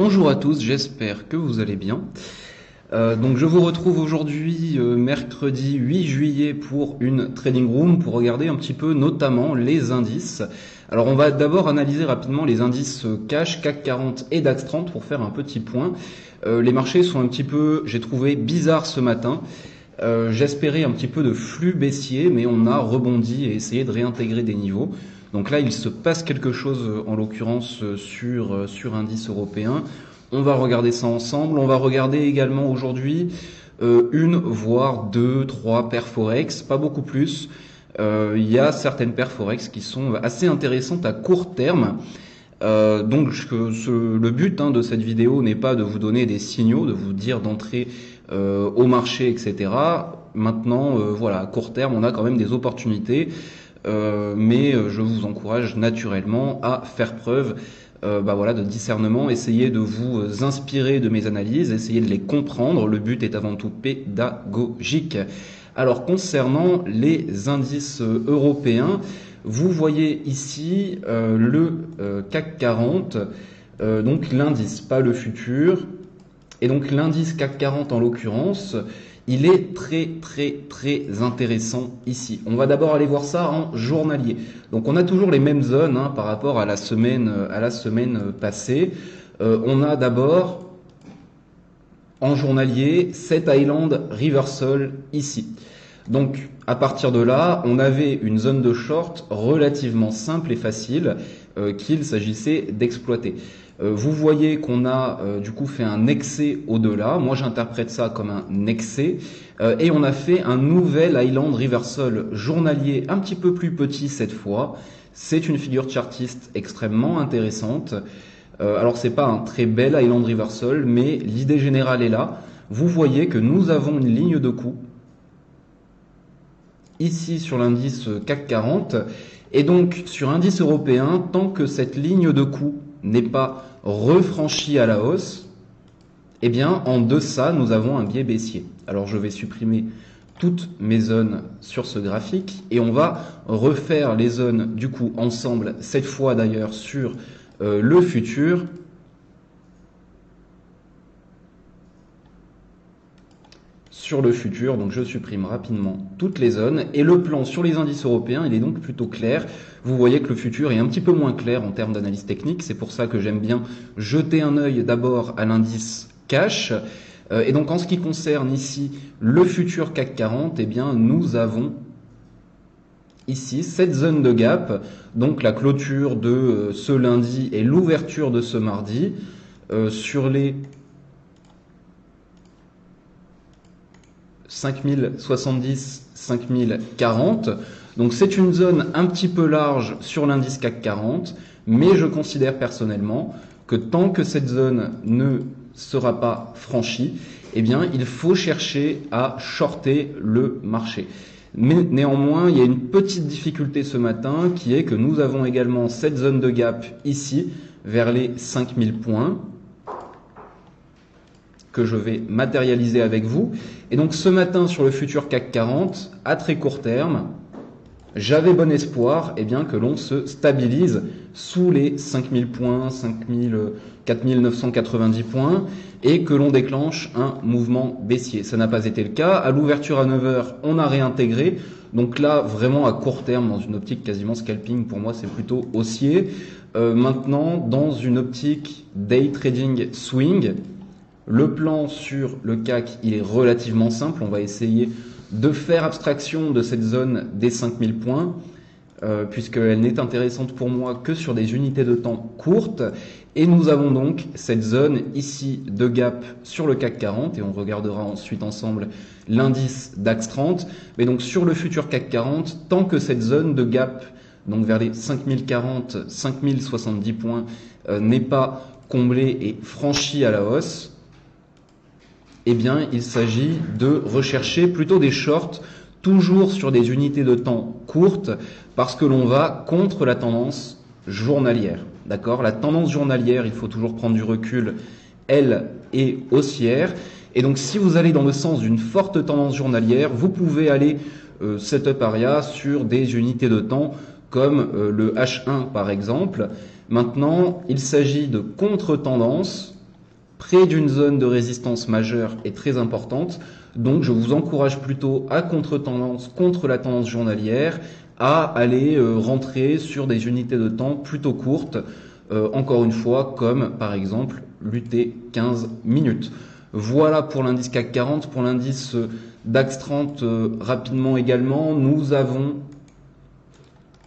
Bonjour à tous, j'espère que vous allez bien. Donc je vous retrouve aujourd'hui mercredi 8 juillet pour une trading room pour regarder un petit peu notamment les indices. Alors on va d'abord analyser rapidement les indices cash, CAC 40 et DAX 30 pour faire un petit point. Les marchés sont un petit peu, j'ai trouvé, bizarres ce matin. J'espérais un petit peu de flux baissier, mais on a rebondi et essayé de réintégrer des niveaux. Donc là, il se passe quelque chose, en l'occurrence, sur indice européen. On va regarder ça ensemble. On va regarder également aujourd'hui une, voire deux, trois paires Forex, pas beaucoup plus. Il y a certaines paires Forex qui sont assez intéressantes à court terme. Le but de cette vidéo n'est pas de vous donner des signaux, de vous dire d'entrer au marché, etc. Maintenant, voilà, à court terme, on a quand même des opportunités. Mais je vous encourage naturellement à faire preuve de discernement, essayez de vous inspirer de mes analyses, essayez de les comprendre, le but est avant tout pédagogique. Alors concernant les indices européens, vous voyez ici le CAC 40, donc l'indice, pas le futur, et donc l'indice CAC 40 en l'occurrence, il est très intéressant ici. On va d'abord aller voir ça en journalier. Donc on a toujours les mêmes zones par rapport à la semaine passée. On a d'abord en journalier cette Island Reversal ici. Donc à partir de là, on avait une zone de short relativement simple et facile qu'il s'agissait d'exploiter. Vous voyez qu'on a du coup fait un excès au-delà. Moi j'interprète ça comme un excès. Et on a fait un nouvel Island Reversal journalier un petit peu plus petit cette fois. C'est une figure chartiste extrêmement intéressante. Alors c'est pas un très bel Island Reversal, mais l'idée générale est là. Vous voyez que nous avons une ligne de coup ici sur l'indice CAC 40. Et donc sur indice européen, tant que cette ligne de coup n'est pas refranchi à la hausse, eh bien en deçà nous avons un biais baissier. Alors je vais supprimer toutes mes zones sur ce graphique et on va refaire les zones du coup ensemble, cette fois d'ailleurs sur le futur. Sur le futur, donc je supprime rapidement toutes les zones et le plan sur les indices européens, il est donc plutôt clair. Vous voyez que le futur est un petit peu moins clair en termes d'analyse technique, c'est pour ça que j'aime bien jeter un œil d'abord à l'indice cash. Et donc en ce qui concerne ici le futur CAC 40, eh bien nous avons ici cette zone de gap, donc la clôture de ce lundi et l'ouverture de ce mardi sur les 5070, 5040. Donc c'est une zone un petit peu large sur l'indice CAC 40, mais je considère personnellement que tant que cette zone ne sera pas franchie, eh bien il faut chercher à shorter le marché. Mais néanmoins, il y a une petite difficulté ce matin qui est que nous avons également cette zone de gap ici vers les 5000 points que je vais matérialiser avec vous. Et donc ce matin sur le futur CAC 40, à très court terme, j'avais bon espoir que l'on se stabilise sous les 5000 points, 4990 points et que l'on déclenche un mouvement baissier. Ça n'a pas été le cas. À l'ouverture à 9h, on a réintégré. Donc là, vraiment à court terme, dans une optique quasiment scalping, pour moi c'est plutôt haussier. Maintenant, dans une optique day trading swing, le plan sur le CAC, il est relativement simple. On va essayer de faire abstraction de cette zone des 5000 points, puisqu'elle n'est intéressante pour moi que sur des unités de temps courtes. Et nous avons donc cette zone ici de gap sur le CAC 40, et on regardera ensuite ensemble l'indice DAX 30. Mais donc sur le futur CAC 40, tant que cette zone de gap, donc vers les 5040, 5070 points, n'est pas comblée et franchie à la hausse, eh bien, il s'agit de rechercher plutôt des shorts, toujours sur des unités de temps courtes, parce que l'on va contre la tendance journalière. D'accord ? La tendance journalière, il faut toujours prendre du recul, elle est haussière. Et donc, si vous allez dans le sens d'une forte tendance journalière, vous pouvez aller setup area sur des unités de temps comme le H1 par exemple. Maintenant, il s'agit de contre-tendance près d'une zone de résistance majeure et très importante. Donc je vous encourage plutôt à contre-tendance, contre la tendance journalière, à aller rentrer sur des unités de temps plutôt courtes, encore une fois, comme par exemple l'UT 15 minutes. Voilà pour l'indice CAC 40. Pour l'indice DAX 30, rapidement également, nous avons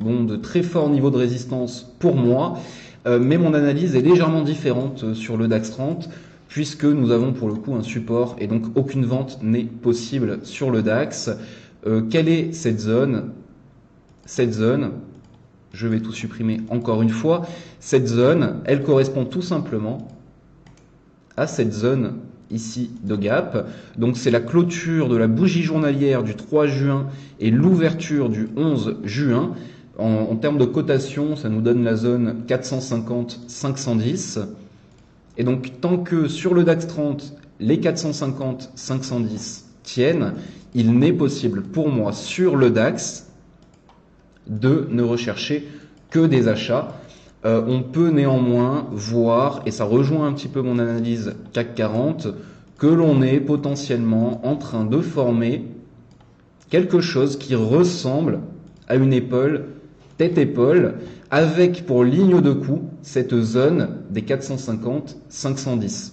de très forts niveaux de résistance pour moi, mais mon analyse est légèrement différente sur le DAX 30, puisque nous avons pour le coup un support et donc aucune vente n'est possible sur le DAX. Quelle est cette zone? Cette zone, je vais tout supprimer encore une fois, cette zone, elle correspond tout simplement à cette zone ici de gap. Donc c'est la clôture de la bougie journalière du 3 juin et l'ouverture du 11 juin. En termes de cotation, ça nous donne la zone 450-510. Et donc tant que sur le DAX 30, les 450-510 tiennent, il n'est possible pour moi sur le DAX de ne rechercher que des achats. On peut néanmoins voir, et ça rejoint un petit peu mon analyse CAC 40, que l'on est potentiellement en train de former quelque chose qui ressemble à une épaule, tête-épaule, avec pour ligne de coup cette zone des 450-510.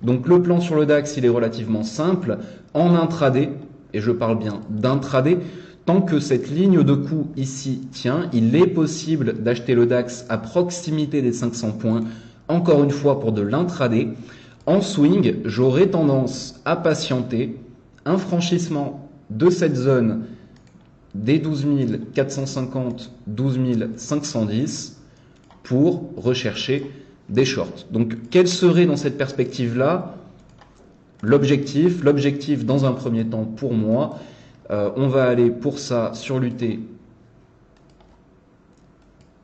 Donc le plan sur le DAX, il est relativement simple. En intraday, et je parle bien d'intraday, tant que cette ligne de coup ici tient, il est possible d'acheter le DAX à proximité des 500 points, encore une fois pour de l'intraday. En swing, j'aurais tendance à patienter un franchissement de cette zone des 12 450, 12 510 pour rechercher des shorts. Donc quel serait dans cette perspective-là l'objectif? L'objectif dans un premier temps pour moi, on va aller pour ça sur l'UT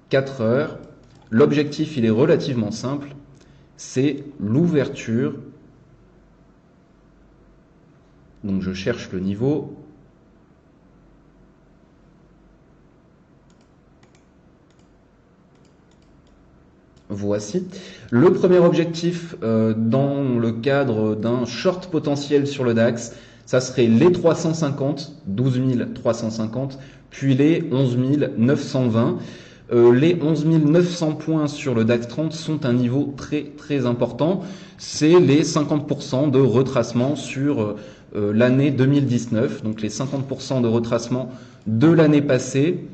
4 heures. L'objectif, il est relativement simple, c'est l'ouverture. Donc je cherche le niveau. Voici. Le premier objectif dans le cadre d'un short potentiel sur le DAX, ça serait les 350, 12 350, puis les 11 920. Les 11 900 points sur le DAX 30 sont un niveau très très important. C'est les 50% de retracement sur l'année 2019, donc les 50% de retracement de l'année passée.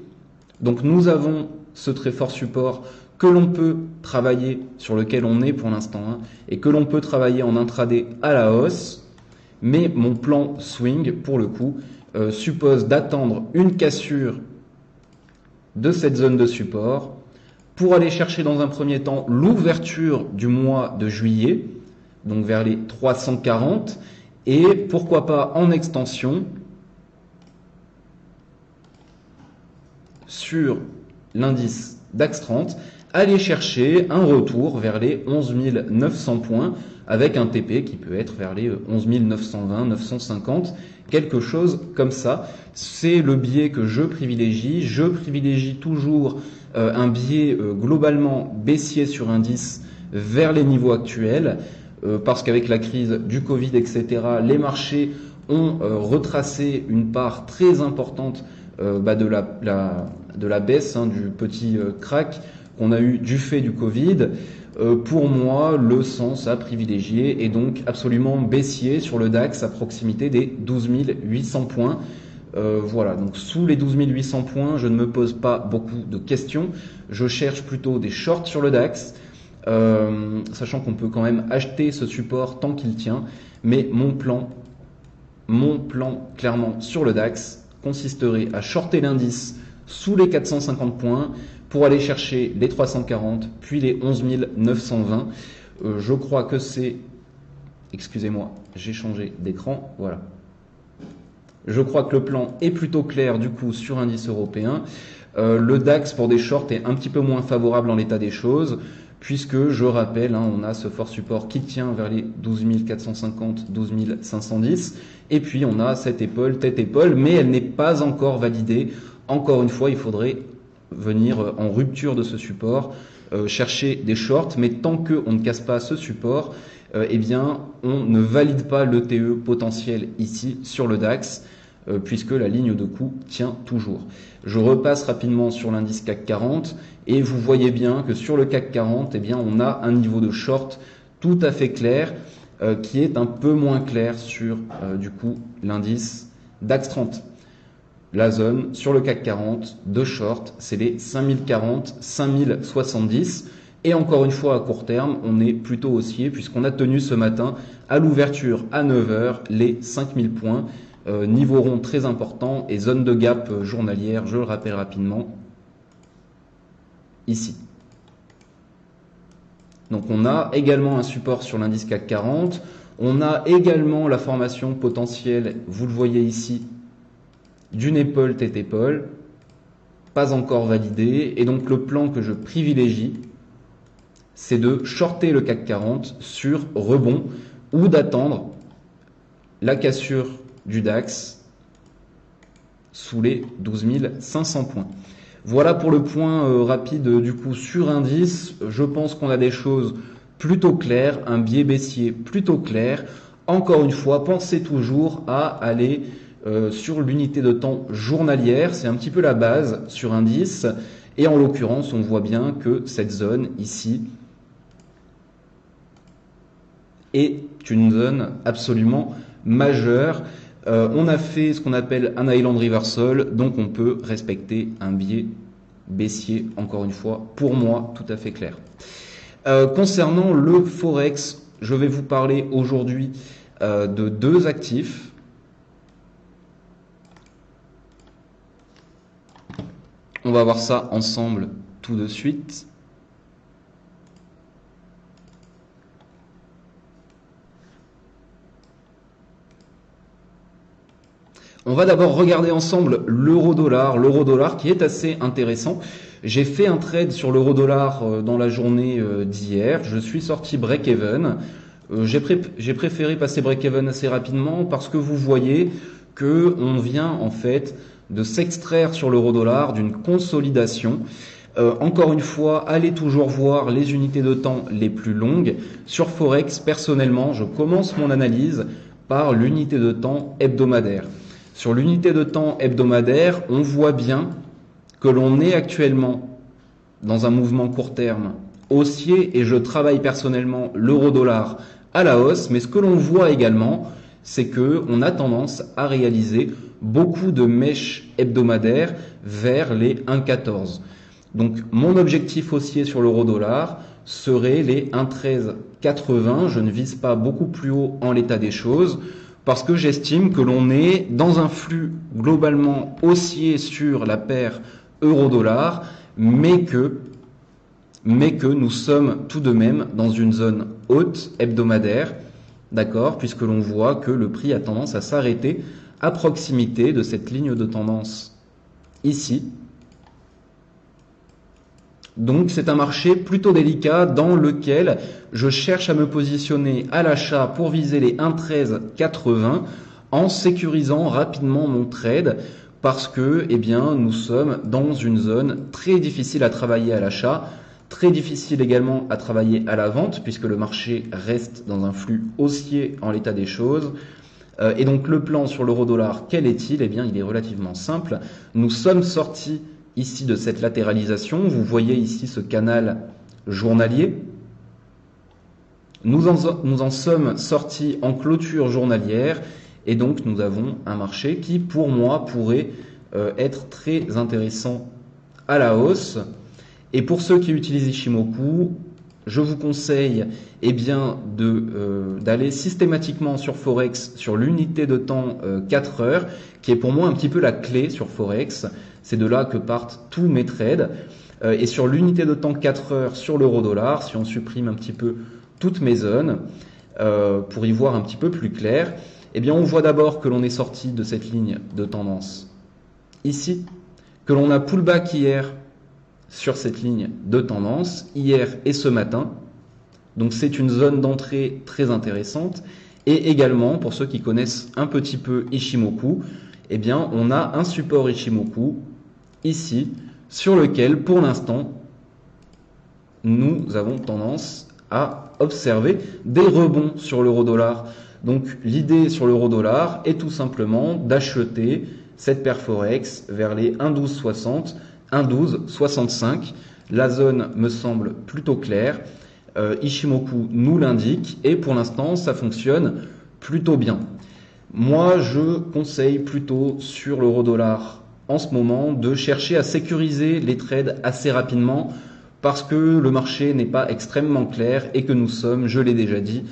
Donc nous avons ce très fort support que l'on peut travailler, sur lequel on est pour l'instant, et que l'on peut travailler en intraday à la hausse. Mais mon plan swing, pour le coup, suppose d'attendre une cassure de cette zone de support pour aller chercher dans un premier temps l'ouverture du mois de juillet, donc vers les 340, et pourquoi pas en extension sur l'indice DAX 30, aller chercher un retour vers les 11 900 points avec un TP qui peut être vers les 11 920, 950, quelque chose comme ça. C'est le biais que je privilégie. Je privilégie toujours un biais globalement baissier sur indice vers les niveaux actuels parce qu'avec la crise du Covid, etc., les marchés ont retracé une part très importante de la baisse, du petit crack qu'on a eu du fait du Covid. Pour moi, le sens à privilégier est donc absolument baissier sur le DAX à proximité des 12 800 points. Voilà, donc sous les 12 800 points, je ne me pose pas beaucoup de questions. Je cherche plutôt des shorts sur le DAX, sachant qu'on peut quand même acheter ce support tant qu'il tient. Mais mon plan clairement sur le DAX consisterait à shorter l'indice sous les 450 points pour aller chercher les 340, puis les 11 920. Je crois que c'est... Excusez-moi, j'ai changé d'écran, voilà. Je crois que le plan est plutôt clair du coup sur indice européen. Le DAX pour des shorts est un petit peu moins favorable en l'état des choses, puisque je rappelle, on a ce fort support qui tient vers les 12 450, 12 510, et puis on a cette épaule, tête-épaule, mais elle n'est pas encore validée. Encore une fois, il faudrait venir en rupture de ce support, chercher des shorts, mais tant qu'on ne casse pas ce support, eh bien, on ne valide pas l'ETE potentiel ici sur le DAX, puisque la ligne de coup tient toujours. Je repasse rapidement sur l'indice CAC 40 et vous voyez bien que sur le CAC 40, eh bien, on a un niveau de short tout à fait clair qui est un peu moins clair sur du coup l'indice DAX 30. La zone sur le CAC 40 de short, c'est les 5040, 5070. Et encore une fois, à court terme, on est plutôt haussier puisqu'on a tenu ce matin à l'ouverture à 9 h les 5000 points. Niveau rond très important et zone de gap journalière, je le rappelle rapidement, ici. Donc on a également un support sur l'indice CAC 40. On a également la formation potentielle, vous le voyez ici, d'une épaule tête-épaule, pas encore validée. Et donc le plan que je privilégie, c'est de shorter le CAC 40 sur rebond ou d'attendre la cassure du DAX sous les 12 500 points. Voilà pour le point rapide du coup sur indice. Je pense qu'on a des choses plutôt claires, un biais baissier plutôt clair. Encore une fois, pensez toujours à aller sur l'unité de temps journalière. C'est un petit peu la base sur indice. Et en l'occurrence, on voit bien que cette zone ici est une zone absolument majeure. On a fait ce qu'on appelle un island reversal, donc on peut respecter un biais baissier, encore une fois, pour moi, tout à fait clair. Concernant le Forex, je vais vous parler aujourd'hui de deux actifs. On va voir ça ensemble tout de suite. On va d'abord regarder ensemble l'euro-dollar. L'euro-dollar qui est assez intéressant. J'ai fait un trade sur l'euro-dollar dans la journée d'hier. Je suis sorti break-even. J'ai préféré passer break-even assez rapidement parce que vous voyez que on vient en fait de s'extraire sur l'euro-dollar d'une consolidation. Encore une fois, allez toujours voir les unités de temps les plus longues. Sur Forex, personnellement, je commence mon analyse par l'unité de temps hebdomadaire. Sur l'unité de temps hebdomadaire, on voit bien que l'on est actuellement dans un mouvement court terme haussier et je travaille personnellement l'euro-dollar à la hausse. Mais ce que l'on voit également, c'est que on a tendance à réaliser beaucoup de mèches hebdomadaires vers les 1,14. Donc mon objectif haussier sur l'euro-dollar serait les 1,1380. Je ne vise pas beaucoup plus haut en l'état des choses, parce que j'estime que l'on est dans un flux globalement haussier sur la paire euro-dollar, mais que nous sommes tout de même dans une zone haute hebdomadaire, d'accord, puisque l'on voit que le prix a tendance à s'arrêter à proximité de cette ligne de tendance ici. Donc c'est un marché plutôt délicat dans lequel je cherche à me positionner à l'achat pour viser les 1,1380 en sécurisant rapidement mon trade parce que eh bien, nous sommes dans une zone très difficile à travailler à l'achat, très difficile également à travailler à la vente puisque le marché reste dans un flux haussier en l'état des choses. Et donc le plan sur l'euro-dollar, quel est-il? Eh bien il est relativement simple. Nous sommes sortis ici de cette latéralisation, vous voyez ici ce canal journalier. Nous en sommes sortis en clôture journalière et donc nous avons un marché qui pour moi pourrait être très intéressant à la hausse. Et pour ceux qui utilisent Ichimoku, je vous conseille eh bien, d'aller systématiquement sur Forex sur l'unité de temps 4 heures qui est pour moi un petit peu la clé sur Forex. C'est de là que partent tous mes trades. Et sur l'unité de temps 4 heures sur l'euro-dollar, si on supprime un petit peu toutes mes zones pour y voir un petit peu plus clair, eh bien on voit d'abord que l'on est sorti de cette ligne de tendance ici, que l'on a pullback hier sur cette ligne de tendance, hier et ce matin. Donc c'est une zone d'entrée très intéressante. Et également, pour ceux qui connaissent un petit peu Ichimoku, eh bien on a un support Ichimoku ici, sur lequel pour l'instant nous avons tendance à observer des rebonds sur l'euro-dollar. Donc l'idée sur l'euro-dollar est tout simplement d'acheter cette paire Forex vers les 1,1260, 1,1265. La zone me semble plutôt claire. Ichimoku nous l'indique et pour l'instant ça fonctionne plutôt bien. Moi je conseille plutôt sur l'euro-dollar en ce moment de chercher à sécuriser les trades assez rapidement parce que le marché n'est pas extrêmement clair et que nous sommes, je l'ai déjà dit,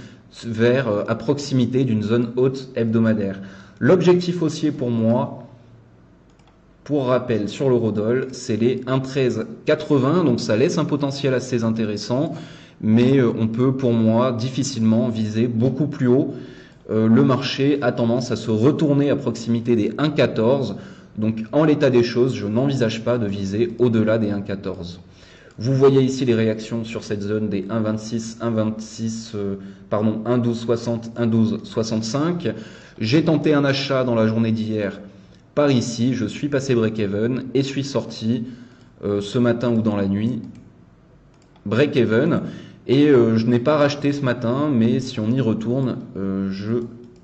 à proximité d'une zone haute hebdomadaire. L'objectif haussier pour moi, pour rappel sur l'eurodoll, c'est les 1,1380, donc ça laisse un potentiel assez intéressant, mais on peut pour moi difficilement viser beaucoup plus haut. Le marché a tendance à se retourner à proximité des 1,14, donc en l'état des choses, je n'envisage pas de viser au-delà des 1,14. Vous voyez ici les réactions sur cette zone des 1,26, 1,1260, 1,1265. J'ai tenté un achat dans la journée d'hier par ici, je suis passé break-even et suis sorti ce matin ou dans la nuit break-even. Et je n'ai pas racheté ce matin, mais si on y retourne, je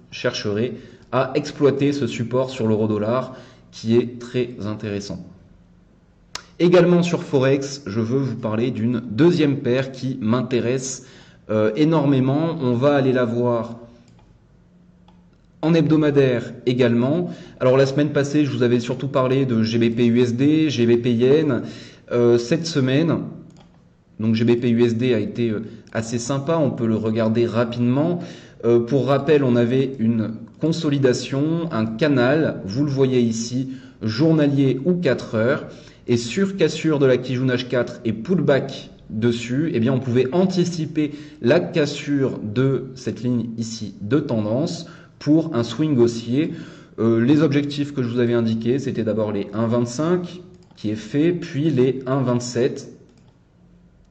chercherai à exploiter ce support sur l'euro-dollar qui est très intéressant. Également sur Forex, je veux vous parler d'une deuxième paire qui m'intéresse énormément. On va aller la voir en hebdomadaire également. Alors la semaine passée, je vous avais surtout parlé de GBP-USD, GBP-Yen. Cette semaine, donc GBP-USD a été assez sympa, on peut le regarder rapidement. Pour rappel, on avait une consolidation, un canal, vous le voyez ici, journalier ou 4 heures. Et sur cassure de la Kijun H4 et pullback dessus, eh bien on pouvait anticiper la cassure de cette ligne ici de tendance pour un swing haussier. Les objectifs que je vous avais indiqués, c'était d'abord les 1,25 qui est fait, puis les 1,27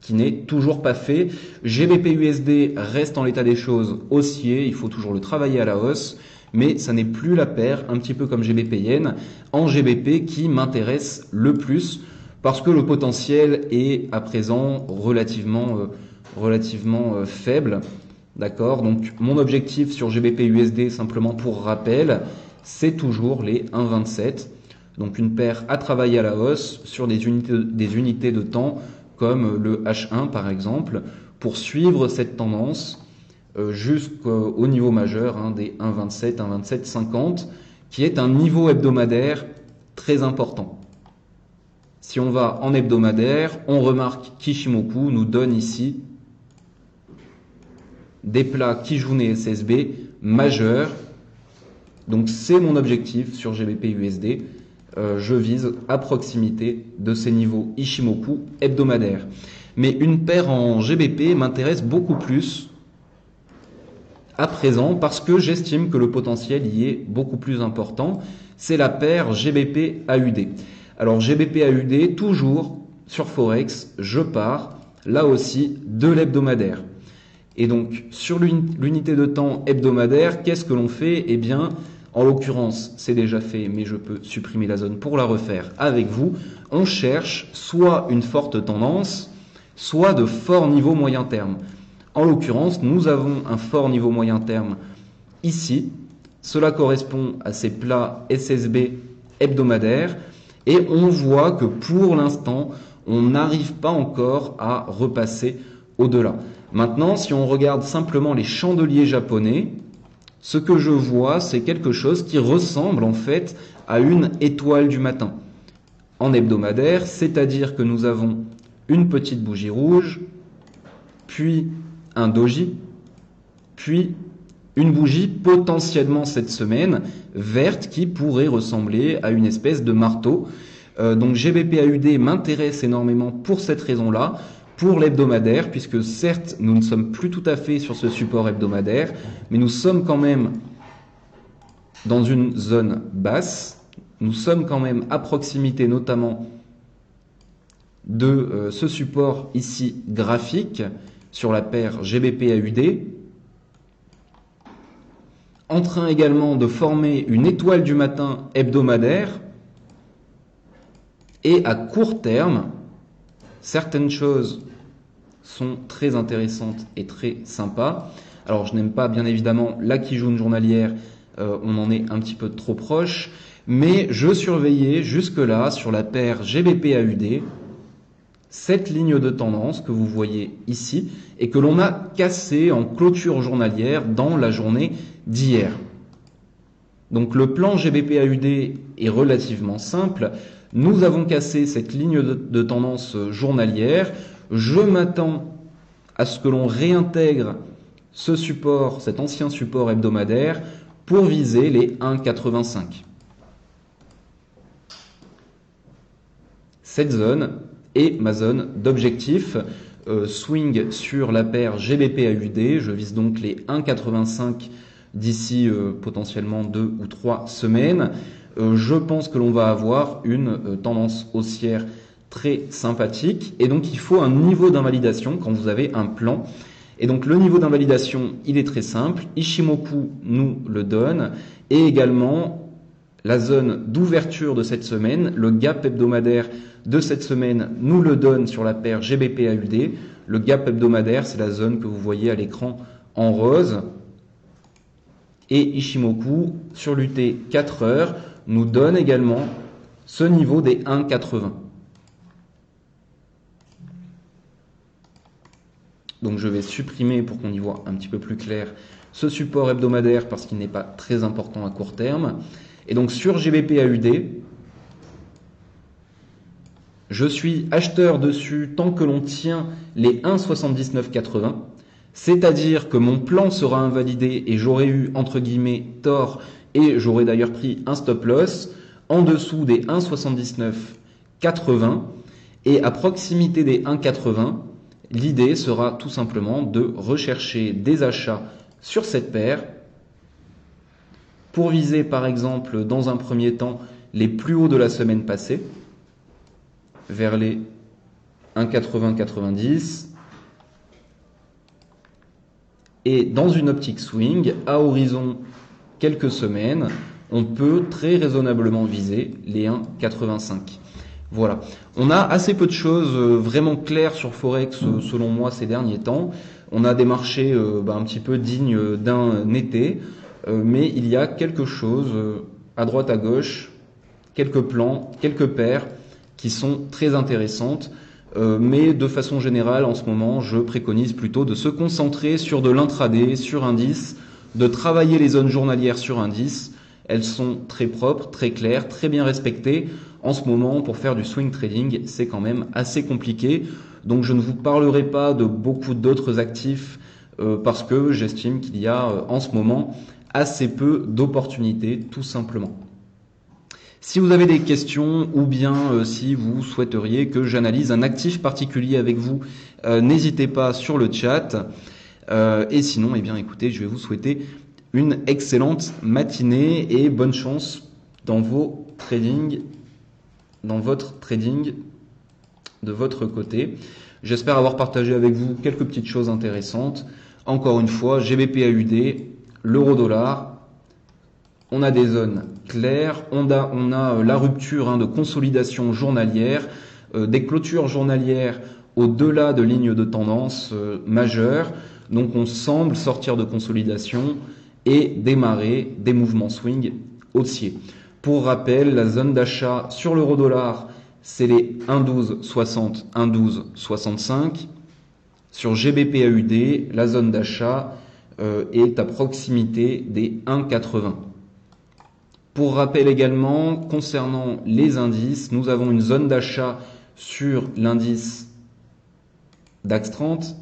qui n'est toujours pas fait. GBP-USD reste en l'état des choses haussier, il faut toujours le travailler à la hausse, mais ça n'est plus la paire, un petit peu comme GBP-Yen, en GBP qui m'intéresse le plus, parce que le potentiel est à présent relativement faible. D'accord. Donc mon objectif sur GBP-USD, simplement pour rappel, c'est toujours les 1,27. Donc une paire à travailler à la hausse sur des unités de temps, comme le H1 par exemple, pour suivre cette tendance jusqu'au niveau majeur des 1,27, 1,2750, qui est un niveau hebdomadaire très important. Si on va en hebdomadaire, on remarque qu'Ichimoku nous donne ici des plats Kijun et SSB majeurs. Donc c'est mon objectif sur GBP-USD. Je vise à proximité de ces niveaux Ichimoku hebdomadaires. Mais une paire en GBP m'intéresse beaucoup plus à présent parce que j'estime que le potentiel y est beaucoup plus important. C'est la paire GBP-AUD. Alors GBP-AUD, toujours sur Forex, je pars là aussi de l'hebdomadaire. Et donc sur l'unité de temps hebdomadaire, qu'est-ce que l'on fait? Eh bien, en l'occurrence, c'est déjà fait, mais je peux supprimer la zone pour la refaire avec vous. On cherche soit une forte tendance, soit de forts niveaux moyen terme. En l'occurrence, nous avons un fort niveau moyen terme ici. Cela correspond à ces plats SSB hebdomadaires. Et on voit que pour l'instant, on n'arrive pas encore à repasser au-delà. Maintenant, si on regarde simplement les chandeliers japonais, ce que je vois, c'est quelque chose qui ressemble en fait à une étoile du matin en hebdomadaire, c'est-à-dire que nous avons une petite bougie rouge, puis un doji, puis une bougie potentiellement cette semaine verte qui pourrait ressembler à une espèce de marteau. Donc GBP-AUD m'intéresse énormément pour cette raison-là, pour l'hebdomadaire, puisque certes nous ne sommes plus tout à fait sur ce support hebdomadaire, mais nous sommes quand même dans une zone basse, nous sommes quand même à proximité notamment de ce support ici graphique sur la paire GBP-AUD, en train également de former une étoile du matin hebdomadaire, et à court terme, certaines choses sont très intéressantes et très sympas. Alors je n'aime pas bien évidemment la Kijun journalière, on en est un petit peu trop proche, mais je surveillais jusque-là sur la paire GBP-AUD cette ligne de tendance que vous voyez ici et que l'on a cassée en clôture journalière dans la journée d'hier. Donc le plan GBP-AUD est relativement simple. Nous avons cassé cette ligne de tendance journalière. Je m'attends à ce que l'on réintègre ce support, cet ancien support hebdomadaire, pour viser les 1,85. Cette zone est ma zone d'objectif. Swing sur la paire GBP-AUD, je vise donc les 1,85 d'ici potentiellement 2 ou 3 semaines. Je pense que l'on va avoir une tendance haussière très sympathique et donc il faut un niveau d'invalidation quand vous avez un plan. Et donc le niveau d'invalidation, il est très simple. Ishimoku nous le donne et également la zone d'ouverture de cette semaine, le gap hebdomadaire de cette semaine nous le donne sur la paire GBP-AUD. Le gap hebdomadaire, c'est la zone que vous voyez à l'écran en rose. Et Ishimoku sur l'UT 4 heures nous donne également ce niveau des 1,80. Donc je vais supprimer pour qu'on y voit un petit peu plus clair ce support hebdomadaire parce qu'il n'est pas très important à court terme. Et donc sur GBP-AUD, je suis acheteur dessus tant que l'on tient les 1,7980. C'est-à-dire que mon plan sera invalidé et j'aurai eu, entre guillemets, tort et j'aurai d'ailleurs pris un stop loss en dessous des 1,7980 et à proximité des 1,80, l'idée sera tout simplement de rechercher des achats sur cette paire pour viser par exemple dans un premier temps les plus hauts de la semaine passée vers les 1,80-90 et dans une optique swing à horizon quelques semaines, on peut très raisonnablement viser les 1,85. Voilà. On a assez peu de choses vraiment claires sur Forex selon moi ces derniers temps. On a des marchés un petit peu dignes d'un été, mais il y a quelque chose à droite à gauche, quelques plans, quelques paires qui sont très intéressantes. Mais de façon générale, en ce moment, je préconise plutôt de se concentrer sur de l'intraday, sur indice, de travailler les zones journalières sur indice. Elles sont très propres, très claires, très bien respectées. En ce moment, pour faire du swing trading, c'est quand même assez compliqué. Donc je ne vous parlerai pas de beaucoup d'autres actifs parce que j'estime qu'il y a en ce moment assez peu d'opportunités, tout simplement. Si vous avez des questions ou bien si vous souhaiteriez que j'analyse un actif particulier avec vous, n'hésitez pas sur le chat. Et sinon, eh bien, écoutez, je vais vous souhaiter une excellente matinée et bonne chance dans vos trading, dans votre trading de votre côté. J'espère avoir partagé avec vous quelques petites choses intéressantes. Encore une fois, GBP-AUD, l'euro-dollar. On a des zones claires, on a la rupture de consolidation journalière, des clôtures journalières au-delà de lignes de tendance majeures. Donc on semble sortir de consolidation et démarrer des mouvements swing haussiers. Pour rappel, la zone d'achat sur l'euro-dollar, c'est les 1,1260, 1,1265. Sur GBP-AUD, la zone d'achat est à proximité des 1,80. Pour rappel également, concernant les indices, nous avons une zone d'achat sur l'indice DAX 30.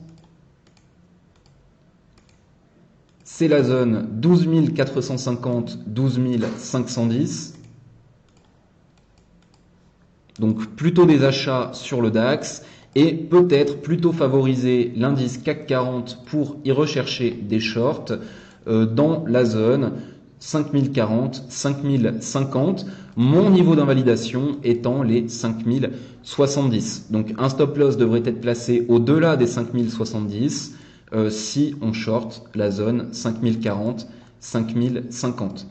C'est la zone 12 450, 12 510. Donc plutôt des achats sur le DAX et peut-être plutôt favoriser l'indice CAC 40 pour y rechercher des shorts dans la zone 5040, 5050, mon niveau d'invalidation étant les 5070. Donc un stop loss devrait être placé au-delà des 5070 si on short la zone 5040, 5050.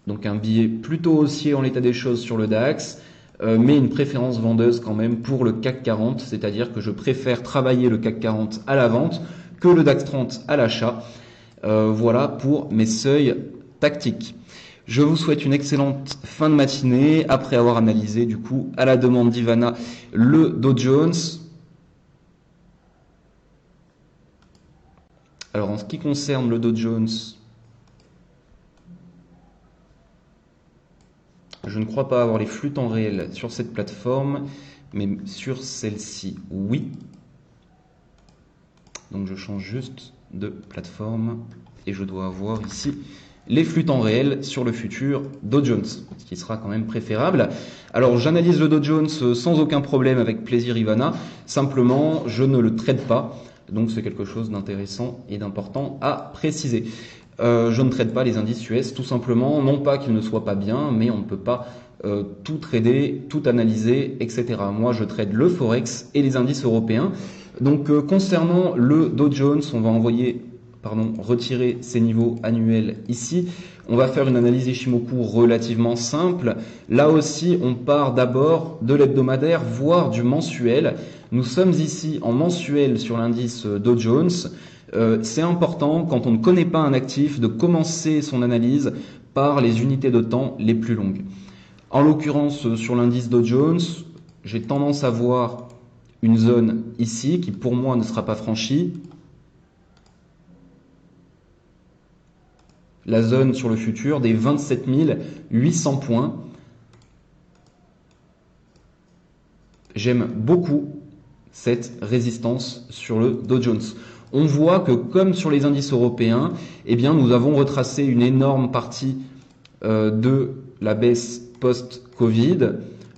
Donc un billet plutôt haussier en l'état des choses sur le DAX. mais une préférence vendeuse quand même pour le CAC 40, c'est-à-dire que je préfère travailler le CAC 40 à la vente que le DAX 30 à l'achat. Voilà pour mes seuils tactiques. Je vous souhaite une excellente fin de matinée après avoir analysé du coup à la demande d'Ivana le Dow Jones. Alors en ce qui concerne le Dow Jones, je ne crois pas avoir les flux temps réel sur cette plateforme, mais sur celle-ci, oui. Donc je change juste de plateforme et je dois avoir ici les flux temps réel sur le futur Dow Jones, ce qui sera quand même préférable. Alors j'analyse le Dow Jones sans aucun problème, avec plaisir Ivana, simplement je ne le trade pas, donc c'est quelque chose d'intéressant et d'important à préciser. Je ne trade pas les indices US, tout simplement, non pas qu'ils ne soient pas bien, mais on ne peut pas tout trader, tout analyser, etc. Moi je trade le Forex et les indices européens. Donc concernant le Dow Jones, on va retirer ces niveaux annuels ici. On va faire une analyse Ishimoku relativement simple. Là aussi, on part d'abord de l'hebdomadaire, voire du mensuel. Nous sommes ici en mensuel sur l'indice Dow Jones. C'est important, quand on ne connaît pas un actif, de commencer son analyse par les unités de temps les plus longues. En l'occurrence, sur l'indice Dow Jones, j'ai tendance à voir une zone ici qui pour moi ne sera pas franchie. La zone sur le futur des 27 800 points. J'aime beaucoup cette résistance sur le Dow Jones. On voit que comme sur les indices européens, eh bien, nous avons retracé une énorme partie de la baisse post-Covid.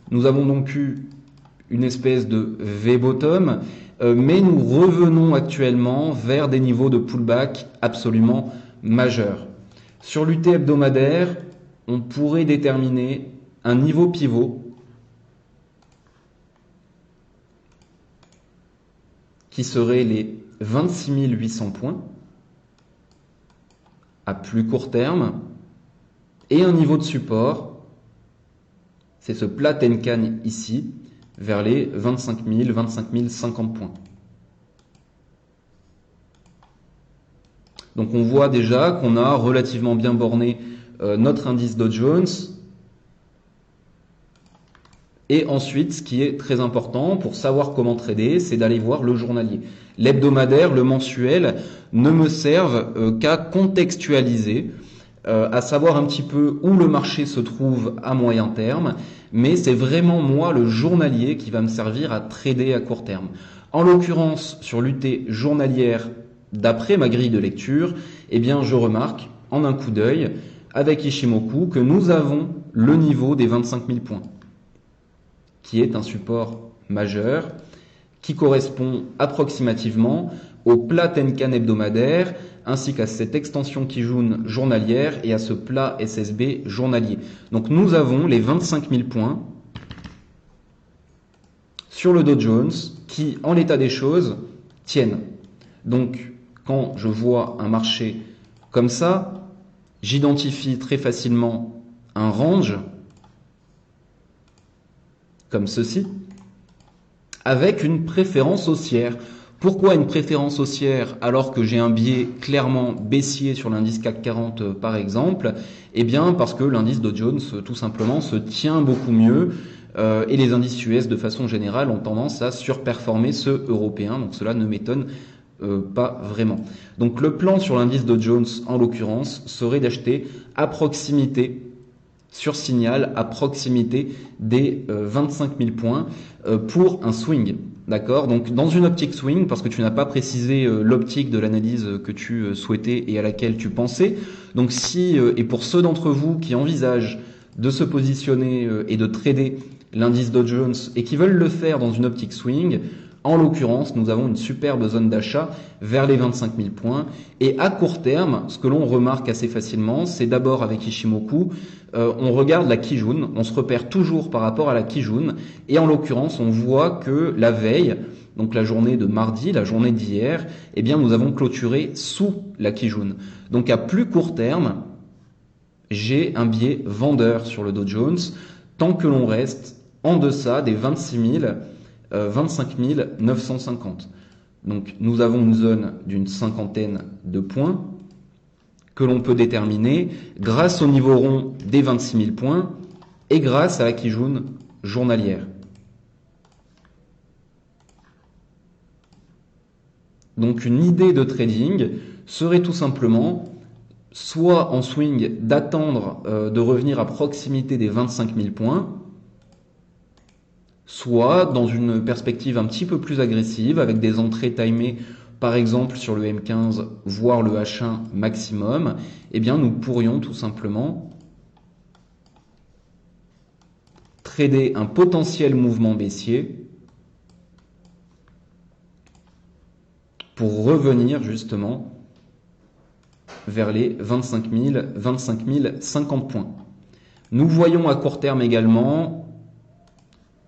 Nous avons donc eu une espèce de V-bottom, mais nous revenons actuellement vers des niveaux de pullback absolument majeurs. Sur l'UT hebdomadaire, on pourrait déterminer un niveau pivot qui serait les 26 800 points à plus court terme, et un niveau de support, c'est ce plat Tenkan ici, vers les 25 000, 25 050 points. Donc on voit déjà qu'on a relativement bien borné notre indice Dow Jones. Et ensuite, ce qui est très important pour savoir comment trader, c'est d'aller voir le journalier. L'hebdomadaire, le mensuel ne me servent qu'à contextualiser, à savoir un petit peu où le marché se trouve à moyen terme, mais c'est vraiment moi, le journalier, qui va me servir à trader à court terme. En l'occurrence, sur l'UT journalière, d'après ma grille de lecture, eh bien, je remarque en un coup d'œil, avec Ishimoku, que nous avons le niveau des 25 000 points, qui est un support majeur, qui correspond approximativement au plat Tenkan hebdomadaire, ainsi qu'à cette extension Kijun journalière et à ce plat SSB journalier. Donc nous avons les 25 000 points sur le Dow Jones qui, en l'état des choses, tiennent. Donc quand je vois un marché comme ça, j'identifie très facilement un range comme ceci, avec une préférence haussière. Pourquoi une préférence haussière alors que j'ai un biais clairement baissier sur l'indice CAC 40 par exemple? Eh bien parce que l'indice Dow Jones tout simplement se tient beaucoup mieux et les indices US de façon générale ont tendance à surperformer ceux européens, donc cela ne m'étonne pas vraiment. Donc le plan sur l'indice Dow Jones en l'occurrence serait d'acheter à proximité, sur signal, à proximité des 25 000 points pour un swing. D'accord? Donc dans une optique swing, parce que tu n'as pas précisé l'optique de l'analyse que tu souhaitais et à laquelle tu pensais. Donc si, et pour ceux d'entre vous qui envisagent de se positionner et de trader l'indice Dow Jones et qui veulent le faire dans une optique swing, en l'occurrence, nous avons une superbe zone d'achat vers les 25 000 points. Et à court terme, ce que l'on remarque assez facilement, c'est d'abord avec Ishimoku, on regarde la Kijun, on se repère toujours par rapport à la Kijun. Et en l'occurrence, on voit que la veille, donc la journée de mardi, la journée d'hier, eh bien, nous avons clôturé sous la Kijun. Donc à plus court terme, j'ai un biais vendeur sur le Dow Jones tant que l'on reste en deçà des 25 950. Donc nous avons une zone d'une cinquantaine de points que l'on peut déterminer grâce au niveau rond des 26 000 points et grâce à la Kijun journalière. Donc une idée de trading serait tout simplement soit en swing d'attendre de revenir à proximité des 25 000 points, soit dans une perspective un petit peu plus agressive avec des entrées timées par exemple sur le M15 voire le H1 maximum, eh bien nous pourrions tout simplement trader un potentiel mouvement baissier pour revenir justement vers les 25 050 points. Nous voyons à court terme également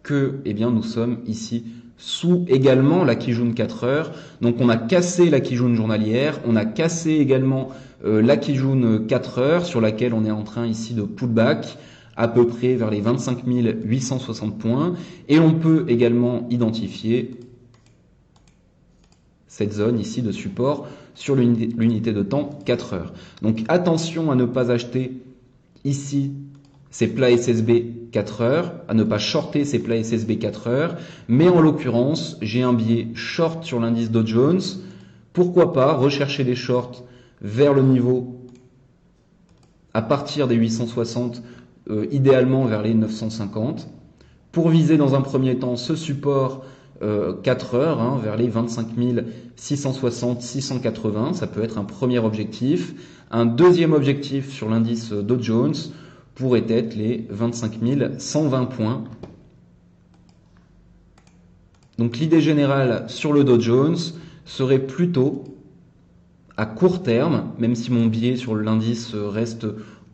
que nous sommes ici sous également la Kijun 4 heures. Donc on a cassé la Kijun journalière, on a cassé également la Kijun 4 heures sur laquelle on est en train ici de pullback à peu près vers les 25 860 points. Et on peut également identifier cette zone ici de support sur l'unité de temps 4 heures. Donc attention à ne pas acheter ici ces plats SSB 4 heures, à ne pas shorter ces plats SSB 4 heures, mais en l'occurrence, j'ai un biais short sur l'indice Dow Jones. Pourquoi pas rechercher des shorts vers le niveau à partir des 860, idéalement vers les 950, pour viser dans un premier temps ce support 4 heures vers les 25 660, 680, ça peut être un premier objectif. Un deuxième objectif sur l'indice Dow Jones pourrait être les 25 120 points. Donc l'idée générale sur le Dow Jones serait plutôt à court terme, même si mon biais sur l'indice reste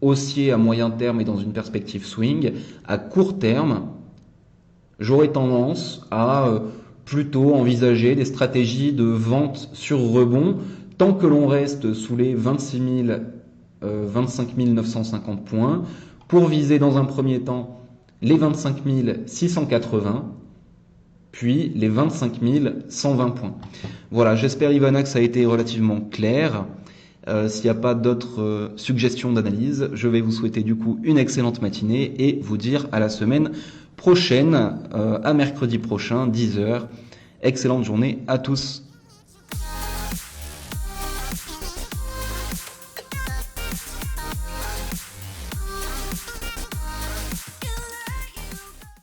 haussier à moyen terme et dans une perspective swing, à court terme, j'aurais tendance à plutôt envisager des stratégies de vente sur rebond tant que l'on reste sous les 25 950 points pour viser dans un premier temps les 25 680 puis les 25 120 points. Voilà, j'espère Ivana que ça a été relativement clair. S'il n'y a pas d'autres suggestions d'analyse, je vais vous souhaiter du coup une excellente matinée et vous dire à la semaine prochaine, à mercredi prochain, 10 h. Excellente journée à tous.